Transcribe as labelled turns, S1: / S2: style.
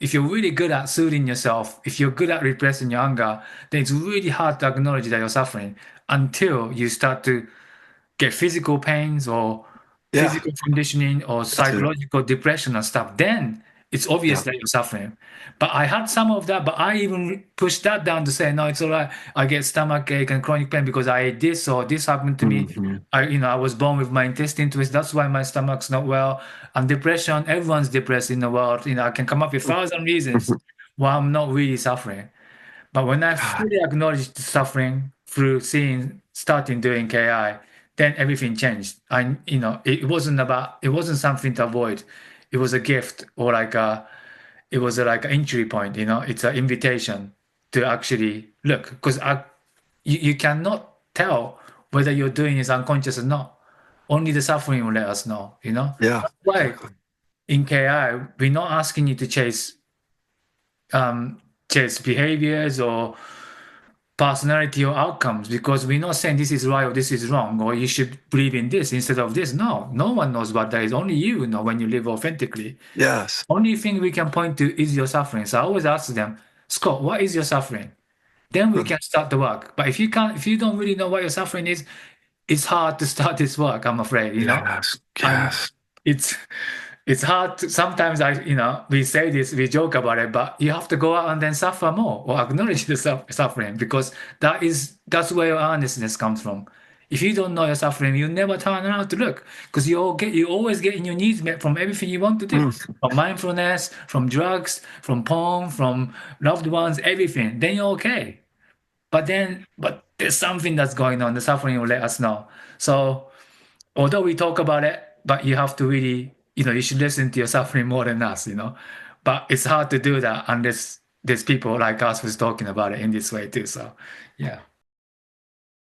S1: if you're really good at soothing yourself, if you're good at repressing your anger, then it's really hard to acknowledge that you're suffering until you start to get physical pains or
S2: Yeah.
S1: physical conditioning or
S2: That's it.
S1: psychological depression and stuff. Then it's obvious
S2: Yeah.
S1: that you're suffering. But I had some of that, but I even pushed that down to say, no, it's all right. I get stomach ache and chronic pain because I ate this or this happened to me.
S2: Hmm.
S1: I was born with my intestine twist. That's why my stomach's not well. And depression, everyone's depressed in the world. I can come up with 1,000 reasons why I'm not really suffering. But when I
S2: God.
S1: fully acknowledged the suffering through starting doing KI, then everything changed. It wasn't something to avoid. It was a gift or it was like an entry point, it's an invitation to actually look because you cannot tell whether you're doing is unconscious or not. Only the suffering will let us know.
S2: Yeah.
S1: That's why
S2: Exactly.
S1: in KI, we're not asking you to chase behaviors or personality or outcomes because we're not saying this is right or this is wrong or you should believe in this instead of this. No one knows what that is. Only you know when you live authentically.
S2: Yes.
S1: Only thing we can point to is your suffering. So I always ask them, Scott, what is your suffering? Then we can start the work. But if you don't really know what your suffering is, it's hard to start this work, I'm afraid.
S2: Yes.
S1: And
S2: Yes.
S1: it's it's hard to, sometimes we say this, we joke about it, but you have to go out and then suffer more or acknowledge the suffering because that's where your earnestness comes from. If you don't know your suffering, you never turn around to look because you always getting your needs met from everything you want to do,
S2: Mm.
S1: from mindfulness, from drugs, from porn, from loved ones, everything. Then you're okay. But there's something that's going on. The suffering will let us know. So although we talk about it, but you have to really, you should listen to your suffering more than us. But it's hard to do that unless there's people like us who's talking about it in this way too. So, yeah.